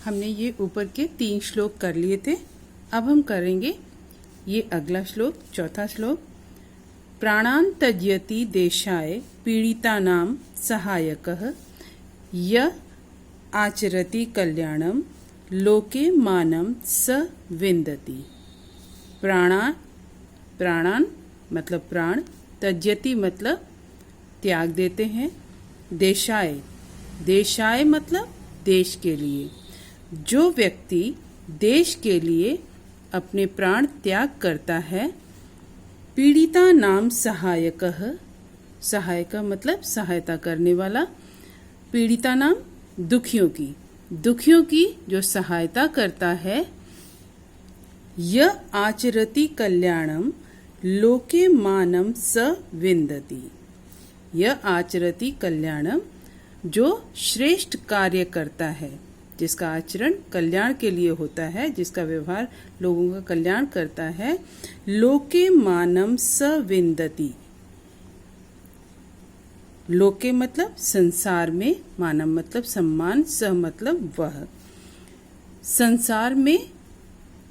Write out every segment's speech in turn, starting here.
हमने ये ऊपर के 3 श्लोक कर लिए थे। अब हम करेंगे ये अगला श्लोक, चौथा श्लोक। प्राणान् त्यजति देशाय पीड़ितानां सहायकः य आचरति कल्याणं लोके मानं स विन्दति। प्राणान् मतलब प्राण, त्यजति मतलब त्याग देते हैं, देशाय मतलब देश के लिए। जो व्यक्ति देश के लिए अपने प्राण त्याग करता है, पीड़िता नाम सहायकः, सहायक मतलब सहायता करने वाला, पीड़िता नाम दुखियों की जो सहायता करता है, यह आचरति कल्याणम लोके मानम स विन्दति। यह आचरति कल्याणम जो श्रेष्ठ कार्य करता है, जिसका आचरण कल्याण के लिए होता है, जिसका व्यवहार लोगों का कल्याण करता है, लोके मानम स विन्दति। लोके मतलब संसार में, मानम मतलब सम्मान, स मतलब वह, संसार में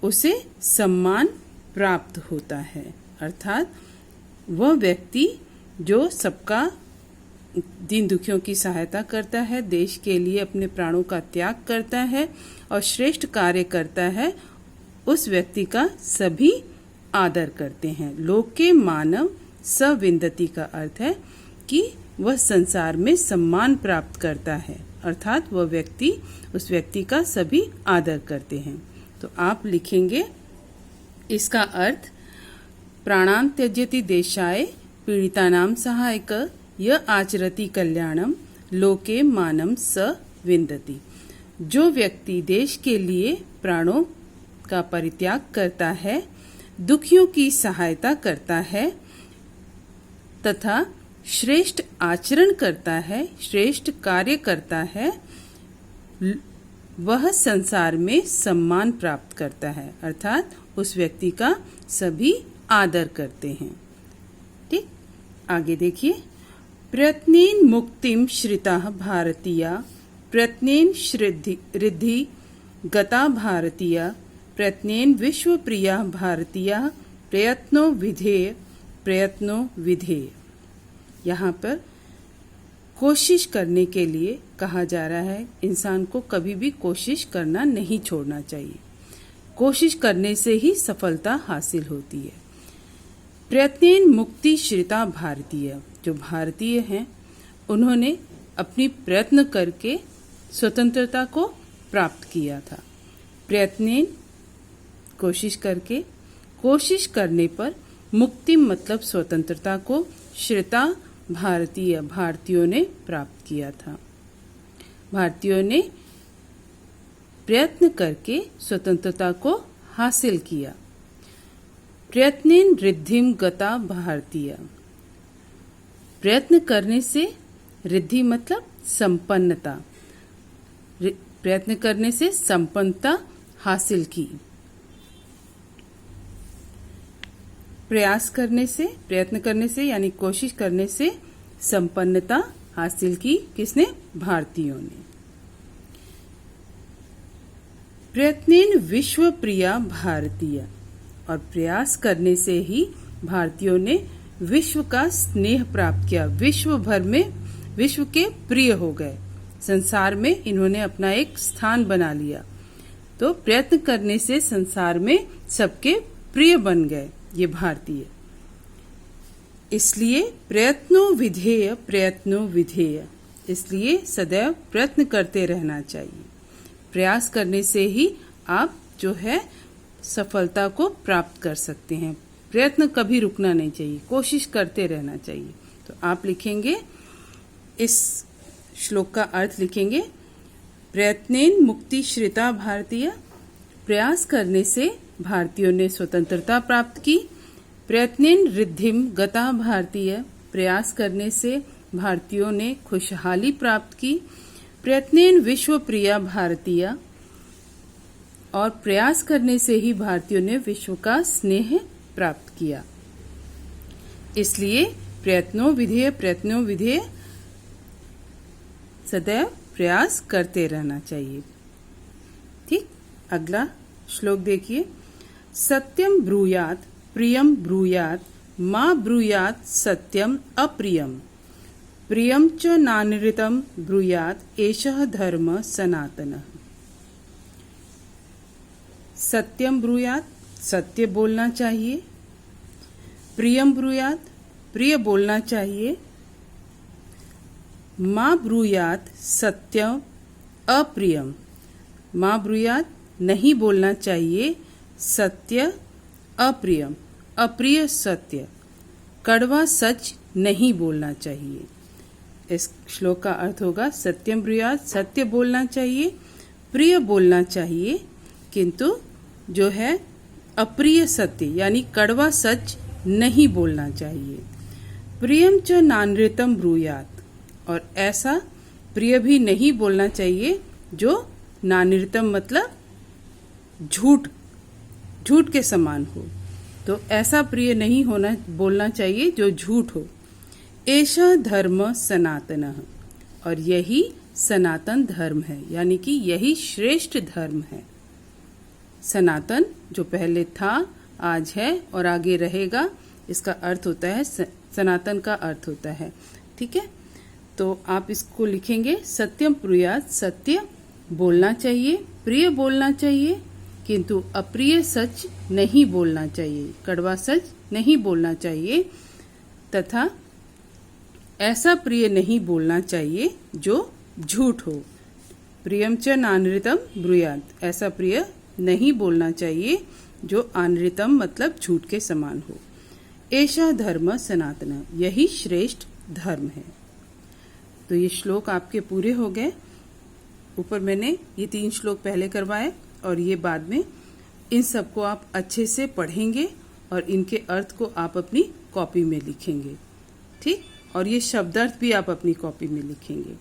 उसे सम्मान प्राप्त होता है। अर्थात वह व्यक्ति जो सबका दीन दुखियों की सहायता करता है, देश के लिए अपने प्राणों का त्याग करता है और श्रेष्ठ कार्य करता है, उस व्यक्ति का सभी आदर करते हैं। लोके मानव स विन्दति का अर्थ है कि वह संसार में सम्मान प्राप्त करता है, अर्थात वह व्यक्ति, उस व्यक्ति का सभी आदर करते हैं। तो आप लिखेंगे इसका अर्थ, प्राणान् त्यजति देशाय पीड़ितानां सहायकः य आचरति कल्याणम लोके मानम स विन्दति। जो व्यक्ति देश के लिए प्राणों का परित्याग करता है, दुखियों की सहायता करता है तथा श्रेष्ठ आचरण करता है, श्रेष्ठ कार्य करता है, वह संसार में सम्मान प्राप्त करता है, अर्थात उस व्यक्ति का सभी आदर करते हैं। ठीक, आगे देखिए। प्रयत्नेन मुक्तिम श्रिताः भारतीया, प्रयत्नेन रिद्धि गता भारतीया, प्रयत्नेन विश्वप्रिया भारतीया, प्रयत्नो विधेय। यहाँ पर कोशिश करने के लिए कहा जा रहा है। इंसान को कभी भी कोशिश करना नहीं छोड़ना चाहिए। कोशिश करने से ही सफलता हासिल होती है। प्रयत्नेन मुक्ति श्रिता भारतीय, जो भारतीय हैं उन्होंने अपनी प्रयत्न करके स्वतंत्रता को प्राप्त किया था। प्रयत्नेन कोशिश करके, कोशिश करने पर, मुक्ति मतलब स्वतंत्रता को, श्रिता भारतीय भारतीयों ने प्राप्त किया था। भारतीयों ने प्रयत्न करके स्वतंत्रता को हासिल किया। प्रयत्नेन रिद्धिम गता भारतीय, प्रयत्न करने से, रिद्धि मतलब संपन्नता, प्रयत्न करने से संपन्नता हासिल की। प्रयास करने से, प्रयत्न करने से यानी कोशिश करने से संपन्नता हासिल की किसने? भारतीयों ने। प्रयत्नेन विश्व प्रिया भारतीय, और प्रयास करने से ही भारतीयों ने विश्व का स्नेह प्राप्त किया, विश्व भर में विश्व के प्रिय हो गए, संसार में इन्होंने अपना एक स्थान बना लिया। तो प्रयत्न करने से संसार में सबके प्रिय बन गए ये भारतीय। इसलिए प्रयत्नो विधेय, इसलिए सदैव प्रयत्न करते रहना चाहिए। प्रयास करने से ही आप जो है सफलता को प्राप्त कर सकते हैं। प्रयत्न कभी रुकना नहीं चाहिए, कोशिश करते रहना चाहिए। तो आप लिखेंगे, इस श्लोक का अर्थ लिखेंगे, प्रयत्नेन मुक्ति श्रिता भारतीय, प्रयास करने से भारतीयों ने स्वतंत्रता प्राप्त की। प्रयत्नेन रिद्धिम गता भारतीय, प्रयास करने से भारतीयों ने खुशहाली प्राप्त की। प्रयत्नेन विश्व प्रिया भारतीय, और प्रयास करने से ही भारतीयों ने विश्व का स्नेह प्राप्त किया। इसलिए प्रयत्नो विधेय सदैव प्रयास करते रहना चाहिए। ठीक। अगला श्लोक देखिए। सत्यम ब्रूयात प्रियम ब्रूयात मा ब्रूयात सत्यम अप्रियम प्रियम च नानृतम ब्रूयात एषः धर्म सनातनः। सत्यम ब्रूयात सत्य बोलना चाहिए, प्रियम ब्रूयात प्रिय बोलना चाहिए, माँ ब्रूयात सत्यम अप्रियम माँ ब्रूयात नहीं बोलना चाहिए, सत्य अप्रियम अप्रिय सत्य कड़वा सच नहीं बोलना चाहिए। इस श्लोक का अर्थ होगा सत्यम ब्रूयात सत्य बोलना चाहिए, प्रिय बोलना चाहिए, किंतु जो है अप्रिय सत्य यानी कड़वा सच नहीं बोलना चाहिए। प्रियम च नानृतम ब्रूयात और ऐसा प्रिय भी नहीं बोलना चाहिए जो नानृतम मतलब झूठ के समान हो। तो ऐसा प्रिय नहीं बोलना चाहिए जो झूठ हो। एषः धर्म सनातनः और यही सनातन धर्म है, यानी कि यही श्रेष्ठ धर्म है। सनातन जो पहले था, आज है और आगे रहेगा, इसका अर्थ होता है सनातन का अर्थ होता है। ठीक है, तो आप इसको लिखेंगे सत्यम ब्रूयात सत्य बोलना चाहिए, प्रिय बोलना चाहिए, किंतु अप्रिय सच नहीं बोलना चाहिए, कड़वा सच नहीं बोलना चाहिए, तथा ऐसा प्रिय नहीं बोलना चाहिए जो झूठ हो। प्रियम च नानृतम ब्रूयात ऐसा प्रिय नहीं बोलना चाहिए जो अनृतम मतलब झूठ के समान हो। एषः धर्म सनातन यही श्रेष्ठ धर्म है। तो ये श्लोक आपके पूरे हो गए। ऊपर मैंने ये 3 श्लोक पहले करवाए और ये बाद में। इन सबको आप अच्छे से पढ़ेंगे और इनके अर्थ को आप अपनी कॉपी में लिखेंगे। ठीक, और ये शब्दार्थ भी आप अपनी कॉपी में लिखेंगे।